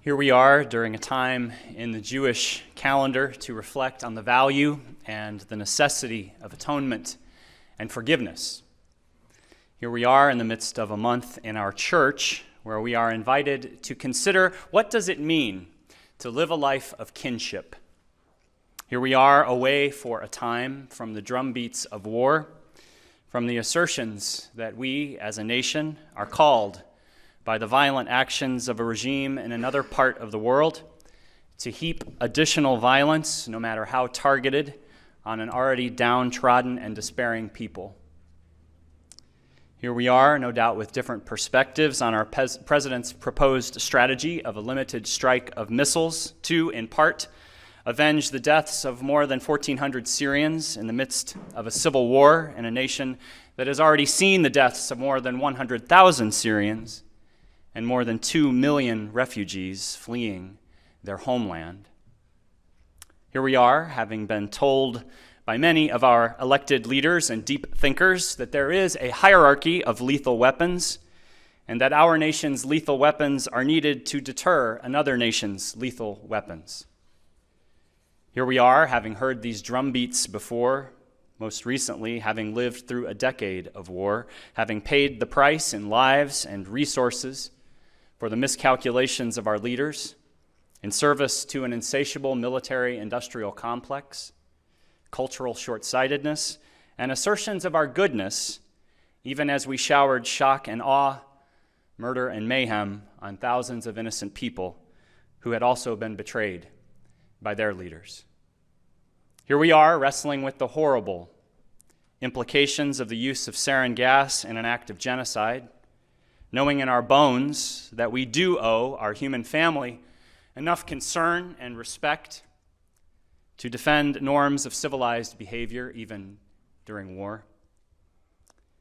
Here we are during a time in the Jewish calendar to reflect on the value and the necessity of atonement and forgiveness. Here we are in the midst of a month in our church where we are invited to consider what does it mean to live a life of kinship. Here we are away for a time from the drumbeats of war, from the assertions that we as a nation are called by the violent actions of a regime in another part of the world to heap additional violence, no matter how targeted, on an already downtrodden and despairing people. Here we are, no doubt with different perspectives on our president's proposed strategy of a limited strike of missiles to, in part, avenge the deaths of more than 1,400 Syrians in the midst of a civil war in a nation that has already seen the deaths of more than 100,000 Syrians and more than 2 million refugees fleeing their homeland. Here we are, having been told by many of our elected leaders and deep thinkers that there is a hierarchy of lethal weapons and that our nation's lethal weapons are needed to deter another nation's lethal weapons. Here we are, having heard these drumbeats before, most recently having lived through a decade of war, having paid the price in lives and resources for the miscalculations of our leaders in service to an insatiable military-industrial complex, cultural short-sightedness, and assertions of our goodness, even as we showered shock and awe, murder and mayhem on thousands of innocent people who had also been betrayed by their leaders. Here we are wrestling with the horrible implications of the use of sarin gas in an act of genocide, knowing in our bones that we do owe our human family enough concern and respect to defend norms of civilized behavior even during war.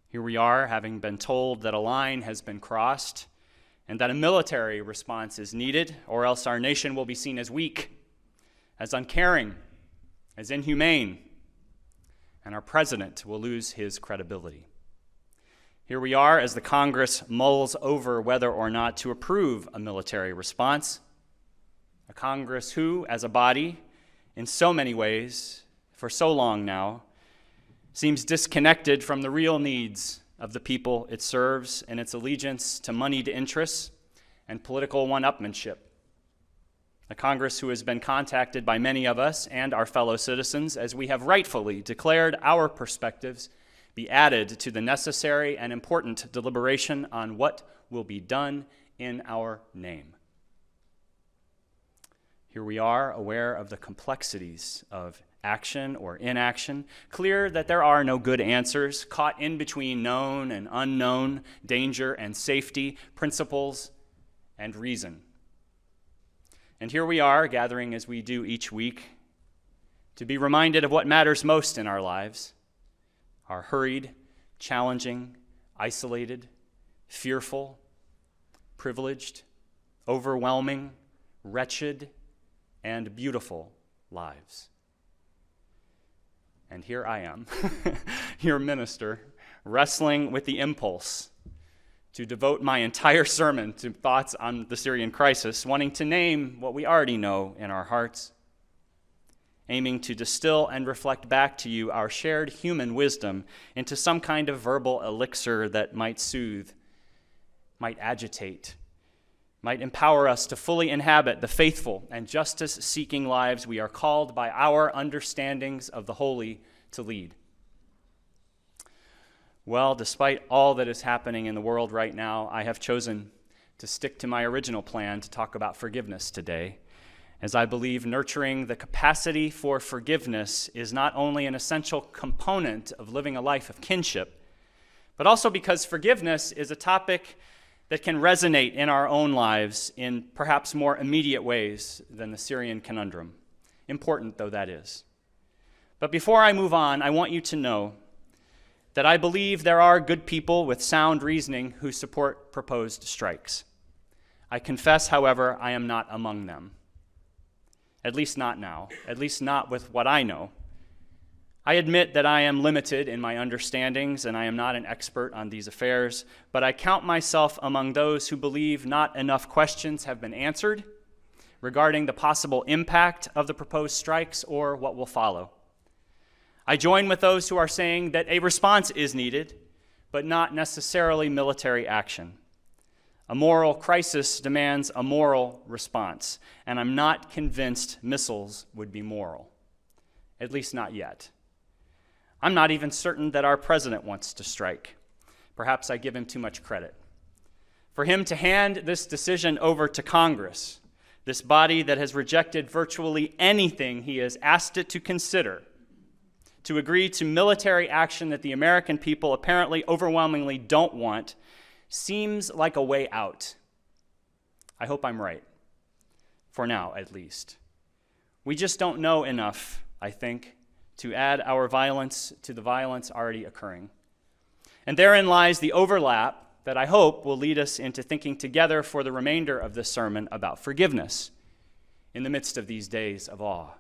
Here we are, having been told that a line has been crossed and that a military response is needed, or else our nation will be seen as weak, as uncaring, as inhumane, and our president will lose his credibility. Here we are as the Congress mulls over whether or not to approve a military response, a Congress who, as a body, in so many ways, for so long now, seems disconnected from the real needs of the people it serves and its allegiance to moneyed interests and political one-upmanship. A Congress who has been contacted by many of us and our fellow citizens as we have rightfully declared our perspectives be added to the necessary and important deliberation on what will be done in our name. Here we are, aware of the complexities of action or inaction, clear that there are no good answers, caught in between known and unknown, danger and safety, principles and reason. And here we are, gathering as we do each week, to be reminded of what matters most in our lives, are hurried, challenging, isolated, fearful, privileged, overwhelming, wretched, and beautiful lives. And here I am, your minister, wrestling with the impulse to devote my entire sermon to thoughts on the Syrian crisis, wanting to name what we already know in our hearts, aiming to distill and reflect back to you our shared human wisdom into some kind of verbal elixir that might soothe, might agitate, might empower us to fully inhabit the faithful and justice-seeking lives we are called by our understandings of the holy to lead. Well, despite all that is happening in the world right now, I have chosen to stick to my original plan to talk about forgiveness today, as I believe nurturing the capacity for forgiveness is not only an essential component of living a life of kinship, but also because forgiveness is a topic that can resonate in our own lives in perhaps more immediate ways than the Syrian conundrum, important though that is. But before I move on, I want you to know that I believe there are good people with sound reasoning who support proposed strikes. I confess, however, I am not among them. At least not now, at least not with what I know. I admit that I am limited in my understandings and I am not an expert on these affairs, but I count myself among those who believe not enough questions have been answered regarding the possible impact of the proposed strikes or what will follow. I join with those who are saying that a response is needed, but not necessarily military action. A moral crisis demands a moral response, and I'm not convinced missiles would be moral, at least not yet. I'm not even certain that our president wants to strike. Perhaps I give him too much credit. For him to hand this decision over to Congress, this body that has rejected virtually anything he has asked it to consider, to agree to military action that the American people apparently overwhelmingly don't want, seems like a way out. I hope I'm right, for now at least. We just don't know enough, I think, to add our violence to the violence already occurring. And therein lies the overlap that I hope will lead us into thinking together for the remainder of this sermon about forgiveness in the midst of these days of awe,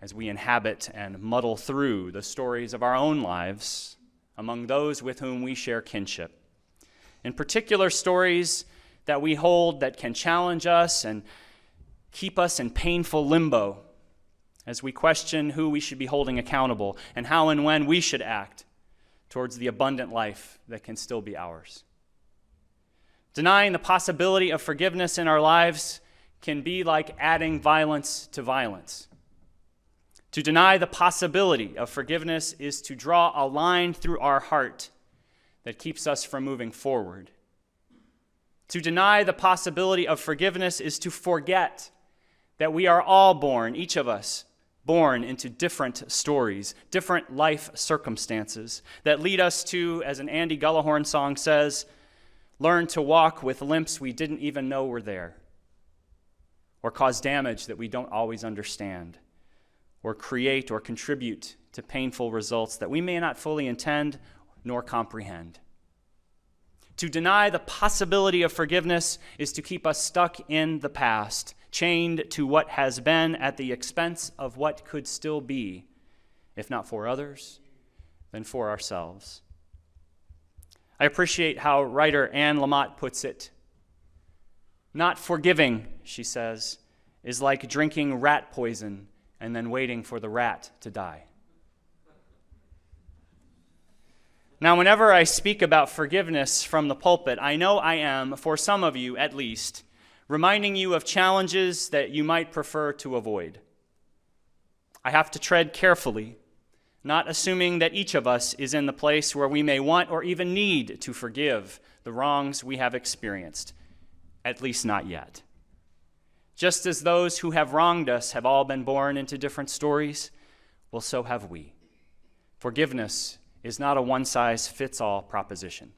as we inhabit and muddle through the stories of our own lives among those with whom we share kinship. In particular, stories that we hold that can challenge us and keep us in painful limbo as we question who we should be holding accountable and how and when we should act towards the abundant life that can still be ours. Denying the possibility of forgiveness in our lives can be like adding violence to violence. To deny the possibility of forgiveness is to draw a line through our heart that keeps us from moving forward. To deny the possibility of forgiveness is to forget that we are all born, each of us, born into different stories, different life circumstances that lead us to, as an Andy Gullahorn song says, learn to walk with limps we didn't even know were there, or cause damage that we don't always understand, or create or contribute to painful results that we may not fully intend nor comprehend. To deny the possibility of forgiveness is to keep us stuck in the past, chained to what has been at the expense of what could still be, if not for others, then for ourselves. I appreciate how writer Anne Lamott puts it. Not forgiving, she says, is like drinking rat poison and then waiting for the rat to die. Now, whenever I speak about forgiveness from the pulpit, I know I am, for some of you at least, reminding you of challenges that you might prefer to avoid. I have to tread carefully, not assuming that each of us is in the place where we may want or even need to forgive the wrongs we have experienced, at least not yet. Just as those who have wronged us have all been born into different stories, well, so have we. Forgiveness is not a one-size-fits-all proposition.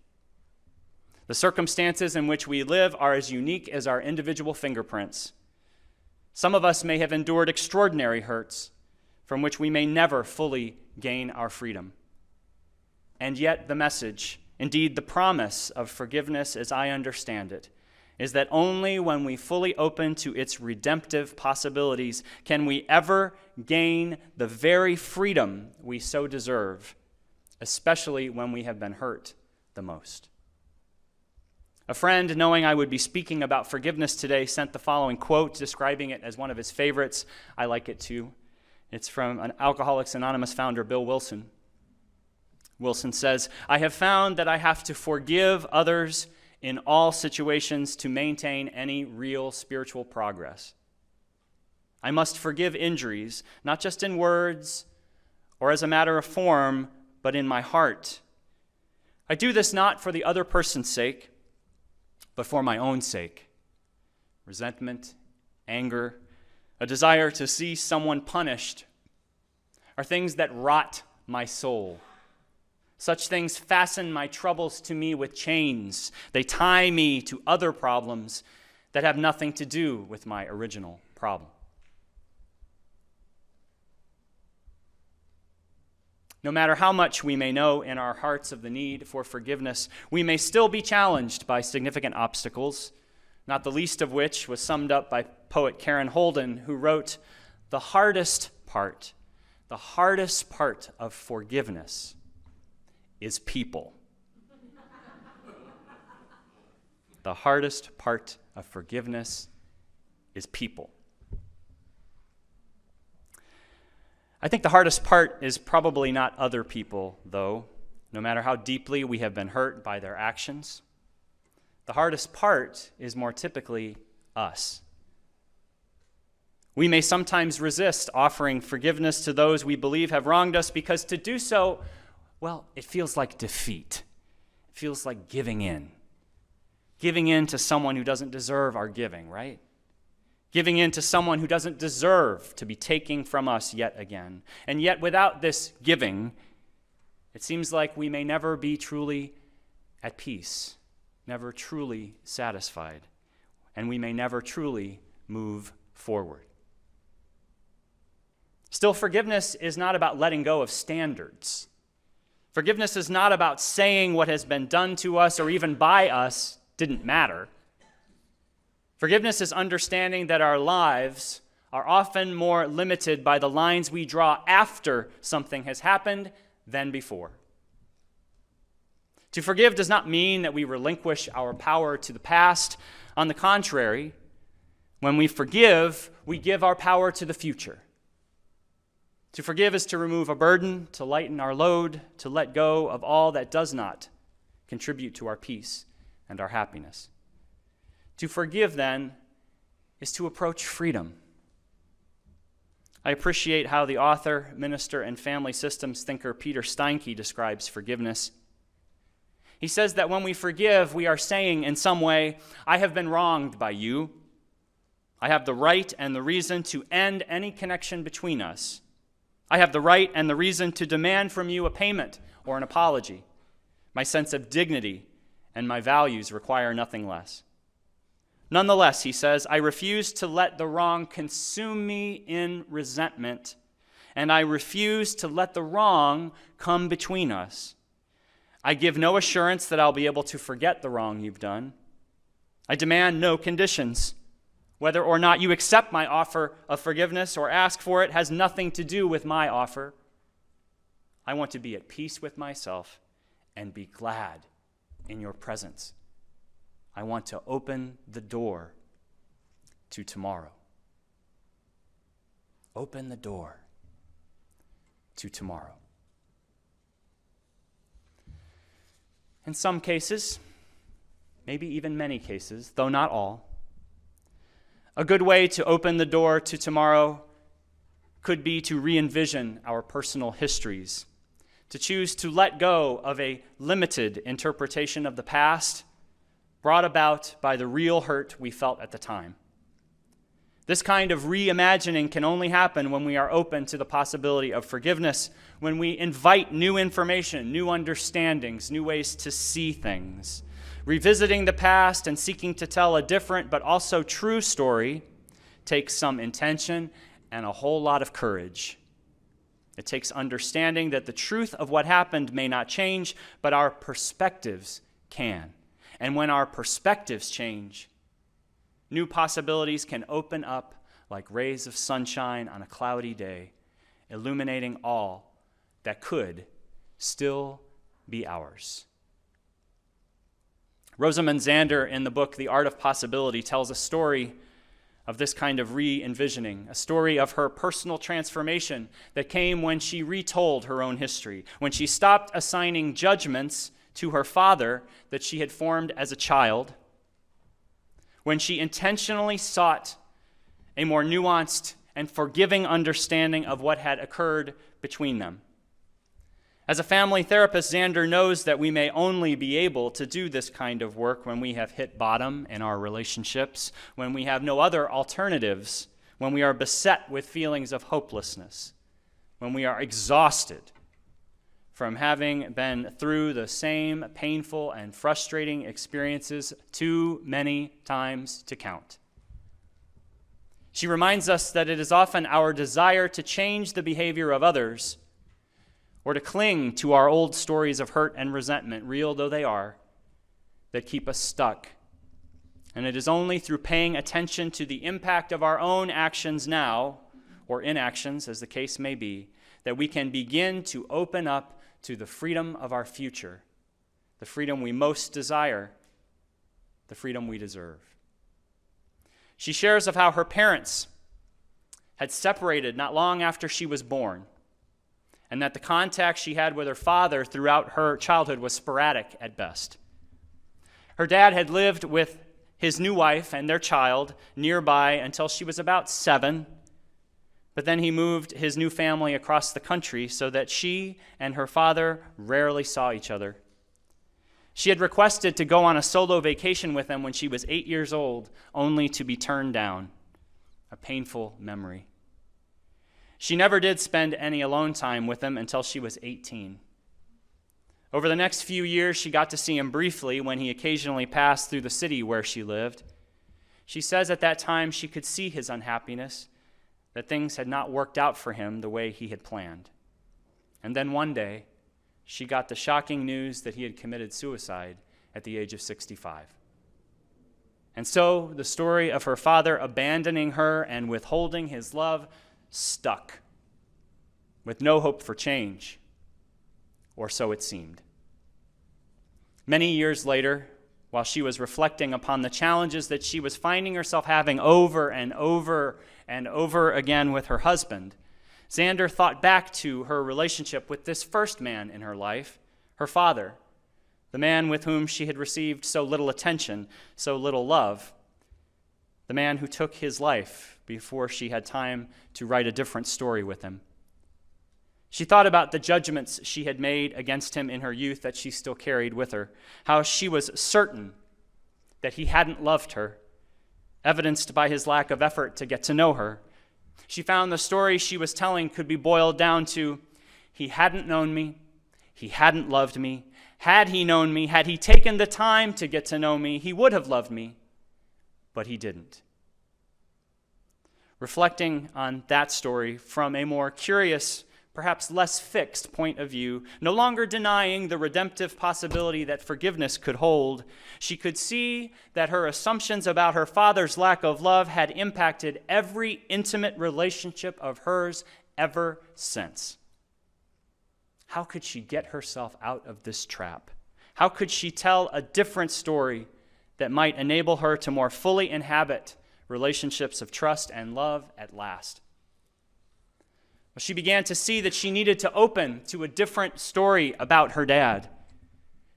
The circumstances in which we live are as unique as our individual fingerprints. Some of us may have endured extraordinary hurts from which we may never fully gain our freedom. And yet the message, indeed the promise of forgiveness as I understand it, is that only when we fully open to its redemptive possibilities can we ever gain the very freedom we so deserve, especially when we have been hurt the most. A friend, knowing I would be speaking about forgiveness today, sent the following quote, describing it as one of his favorites. I like it too. It's from an Alcoholics Anonymous founder, Bill Wilson. Wilson says, "I have found that I have to forgive others in all situations to maintain any real spiritual progress. I must forgive injuries, not just in words or as a matter of form, but in my heart. I do this not for the other person's sake, but for my own sake. Resentment, anger, a desire to see someone punished are things that rot my soul. Such things fasten my troubles to me with chains. They tie me to other problems that have nothing to do with my original problem." No matter how much we may know in our hearts of the need for forgiveness, we may still be challenged by significant obstacles, not the least of which was summed up by poet Karen Holden, who wrote, the hardest part of forgiveness is people." The hardest part of forgiveness is people. I think the hardest part is probably not other people, though, no matter how deeply we have been hurt by their actions. The hardest part is more typically us. We may sometimes resist offering forgiveness to those we believe have wronged us because to do so, well, it feels like defeat. It feels like giving in. Giving in to someone who doesn't deserve our giving, right? Giving in to someone who doesn't deserve to be taking from us yet again. And yet, without this giving, it seems like we may never be truly at peace, never truly satisfied, and we may never truly move forward. Still, forgiveness is not about letting go of standards. Forgiveness is not about saying what has been done to us or even by us didn't matter. Forgiveness is understanding that our lives are often more limited by the lines we draw after something has happened than before. To forgive does not mean that we relinquish our power to the past. On the contrary, when we forgive, we give our power to the future. To forgive is to remove a burden, to lighten our load, to let go of all that does not contribute to our peace and our happiness. To forgive, then, is to approach freedom. I appreciate how the author, minister, and family systems thinker Peter Steinke describes forgiveness. He says that when we forgive, we are saying in some way, I have been wronged by you. I have the right and the reason to end any connection between us. I have the right and the reason to demand from you a payment or an apology. My sense of dignity and my values require nothing less. Nonetheless, he says, I refuse to let the wrong consume me in resentment, and I refuse to let the wrong come between us. I give no assurance that I'll be able to forget the wrong you've done. I demand no conditions. Whether or not you accept my offer of forgiveness or ask for it has nothing to do with my offer. I want to be at peace with myself and be glad in your presence. I want to open the door to tomorrow. Open the door to tomorrow. In some cases, maybe even many cases, though not all, a good way to open the door to tomorrow could be to re-envision our personal histories, to choose to let go of a limited interpretation of the past brought about by the real hurt we felt at the time. This kind of reimagining can only happen when we are open to the possibility of forgiveness, when we invite new information, new understandings, new ways to see things. Revisiting the past and seeking to tell a different but also true story takes some intention and a whole lot of courage. It takes understanding that the truth of what happened may not change, but our perspectives can. And when our perspectives change, new possibilities can open up like rays of sunshine on a cloudy day, illuminating all that could still be ours. Rosamund Zander, in the book The Art of Possibility, tells a story of this kind of re-envisioning, a story of her personal transformation that came when she retold her own history, when she stopped assigning judgments to her father that she had formed as a child, when she intentionally sought a more nuanced and forgiving understanding of what had occurred between them. As a family therapist, Zander knows that we may only be able to do this kind of work when we have hit bottom in our relationships, when we have no other alternatives, when we are beset with feelings of hopelessness, when we are exhausted from having been through the same painful and frustrating experiences too many times to count. She reminds us that it is often our desire to change the behavior of others or to cling to our old stories of hurt and resentment, real though they are, that keep us stuck. And it is only through paying attention to the impact of our own actions now, or inactions as the case may be, that we can begin to open up to the freedom of our future, the freedom we most desire, the freedom we deserve. She shares of how her parents had separated not long after she was born, and that the contact she had with her father throughout her childhood was sporadic at best. Her dad had lived with his new wife and their child nearby until she was about 7, but then he moved his new family across the country so that she and her father rarely saw each other. She had requested to go on a solo vacation with him when she was 8 years old, only to be turned down. A painful memory. She never did spend any alone time with him until she was 18. Over the next few years, she got to see him briefly when he occasionally passed through the city where she lived. She says at that time she could see his unhappiness, that things had not worked out for him the way he had planned. And then one day, she got the shocking news that he had committed suicide at the age of 65. And so the story of her father abandoning her and withholding his love stuck, with no hope for change, or so it seemed. Many years later, while she was reflecting upon the challenges that she was finding herself having over and over and over again with her husband, Xander thought back to her relationship with this first man in her life, her father, the man with whom she had received so little attention, so little love, the man who took his life before she had time to write a different story with him. She thought about the judgments she had made against him in her youth that she still carried with her, how she was certain that he hadn't loved her, evidenced by his lack of effort to get to know her. She found the story she was telling could be boiled down to, he hadn't known me, he hadn't loved me. Had he known me, had he taken the time to get to know me, he would have loved me, but he didn't. Reflecting on that story from a more curious, perhaps less fixed point of view, no longer denying the redemptive possibility that forgiveness could hold, she could see that her assumptions about her father's lack of love had impacted every intimate relationship of hers ever since. How could she get herself out of this trap? How could she tell a different story that might enable her to more fully inhabit relationships of trust and love at last? Well, she began to see that she needed to open to a different story about her dad.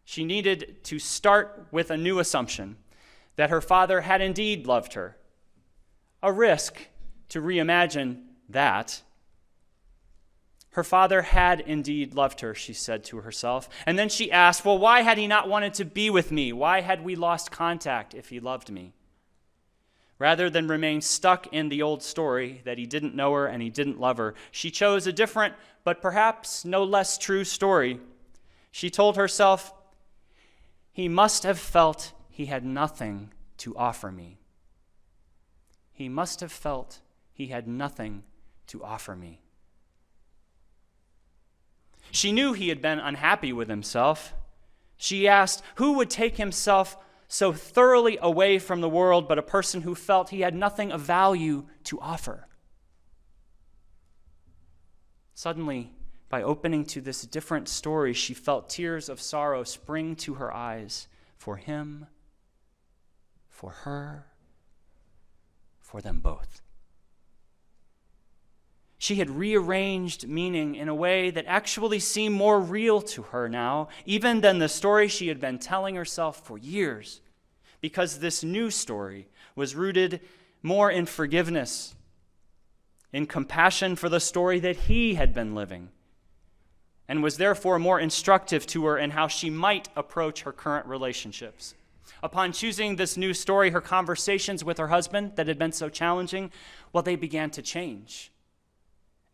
She needed to start with a new assumption, that her father had indeed loved her. A risk to reimagine that. Her father had indeed loved her, she said to herself. And then she asked, well, why had he not wanted to be with me? Why had we lost contact if he loved me? Rather than remain stuck in the old story that he didn't know her and he didn't love her, she chose a different, but perhaps no less true story. She told herself, he must have felt he had nothing to offer me. He must have felt he had nothing to offer me. She knew he had been unhappy with himself. She asked, who would take himself so thoroughly away from the world but a person who felt he had nothing of value to offer? Suddenly, by opening to this different story, she felt tears of sorrow spring to her eyes for him, for her, for them both. She had rearranged meaning in a way that actually seemed more real to her now, even than the story she had been telling herself for years, because this new story was rooted more in forgiveness, in compassion for the story that he had been living, and was therefore more instructive to her in how she might approach her current relationships. Upon choosing this new story, her conversations with her husband that had been so challenging, well, they began to change,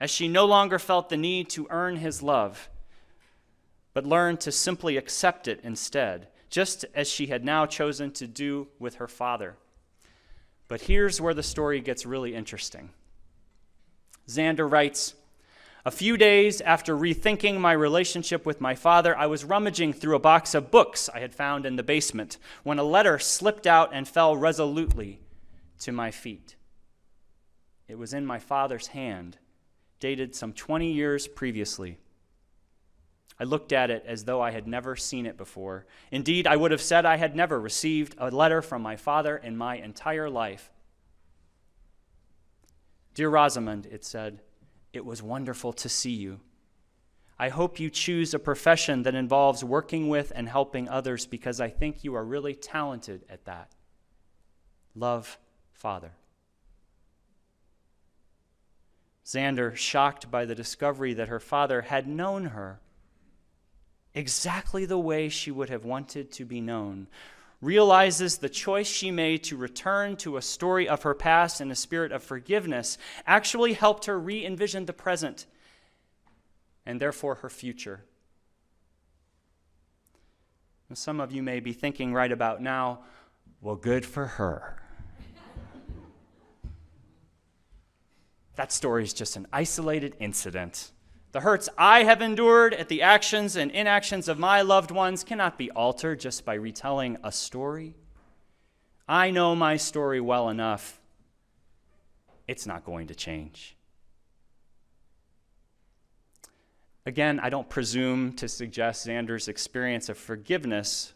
as she no longer felt the need to earn his love, but learned to simply accept it instead, just as she had now chosen to do with her father. But here's where the story gets really interesting. Xander writes, a few days after rethinking my relationship with my father, I was rummaging through a box of books I had found in the basement when a letter slipped out and fell resolutely to my feet. It was in my father's hand, dated some 20 years previously. I looked at it as though I had never seen it before. Indeed, I would have said I had never received a letter from my father in my entire life. Dear Rosamond, it said, it was wonderful to see you. I hope you choose a profession that involves working with and helping others because I think you are really talented at that. Love, Father. Xander, shocked by the discovery that her father had known her exactly the way she would have wanted to be known, realizes the choice she made to return to a story of her past in a spirit of forgiveness actually helped her re-envision the present and therefore her future. And some of you may be thinking right about now, well, good for her. That story is just an isolated incident. The hurts I have endured at the actions and inactions of my loved ones cannot be altered just by retelling a story. I know my story well enough. It's not going to change. Again, I don't presume to suggest Xander's experience of forgiveness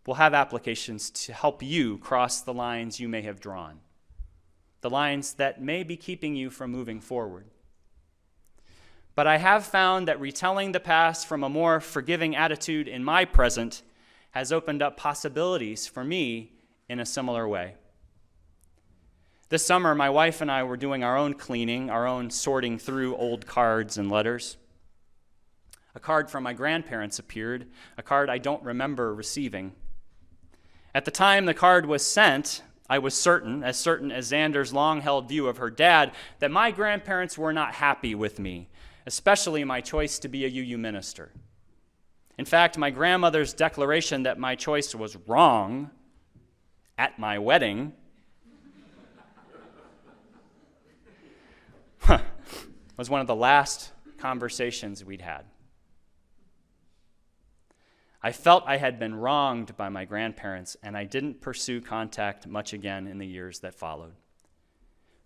will have applications to help you cross the lines you may have drawn, the lines that may be keeping you from moving forward. But I have found that retelling the past from a more forgiving attitude in my present has opened up possibilities for me in a similar way. This summer, my wife and I were doing our own cleaning, our own sorting through old cards and letters. A card from my grandparents appeared, a card I don't remember receiving. At the time the card was sent, I was certain as Xander's long-held view of her dad, that my grandparents were not happy with me, especially my choice to be a UU minister. In fact, my grandmother's declaration that my choice was wrong at my wedding was one of the last conversations we'd had. I felt I had been wronged by my grandparents, and I didn't pursue contact much again in the years that followed.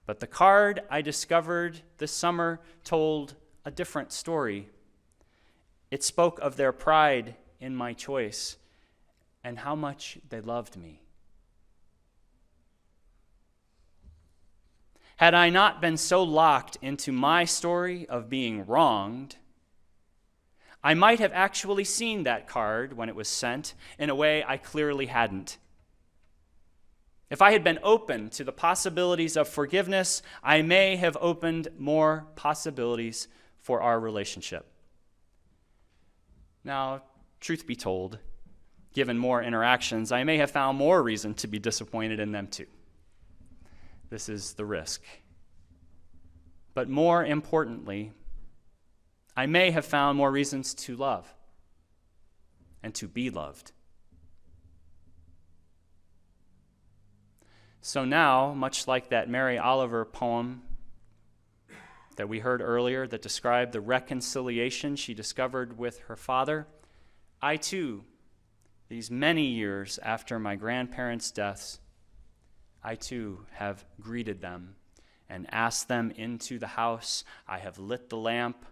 But the card I discovered this summer told a different story. It spoke of their pride in my choice and how much they loved me. Had I not been so locked into my story of being wronged, I might have actually seen that card when it was sent in a way I clearly hadn't. If I had been open to the possibilities of forgiveness, I may have opened more possibilities for our relationship. Now, truth be told, given more interactions, I may have found more reason to be disappointed in them too. This is the risk. But more importantly, I may have found more reasons to love and to be loved. So now, much like that Mary Oliver poem that we heard earlier that described the reconciliation she discovered with her father, I too, these many years after my grandparents' deaths, I too have greeted them and asked them into the house. I have lit the lamp.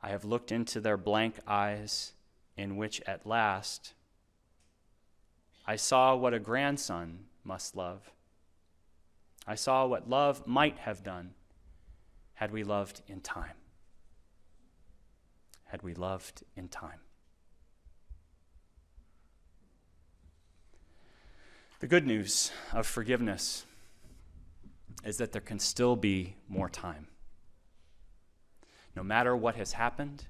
I have looked into their blank eyes, in which at last I saw what a grandson must love. I saw what love might have done had we loved in time. Had we loved in time. The good news of forgiveness is that there can still be more time. No matter what has happened,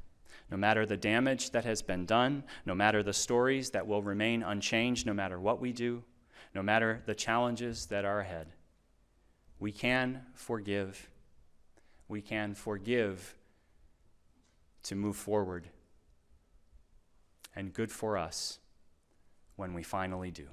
no matter the damage that has been done, no matter the stories that will remain unchanged, no matter what we do, no matter the challenges that are ahead, we can forgive. We can forgive to move forward. And good for us when we finally do.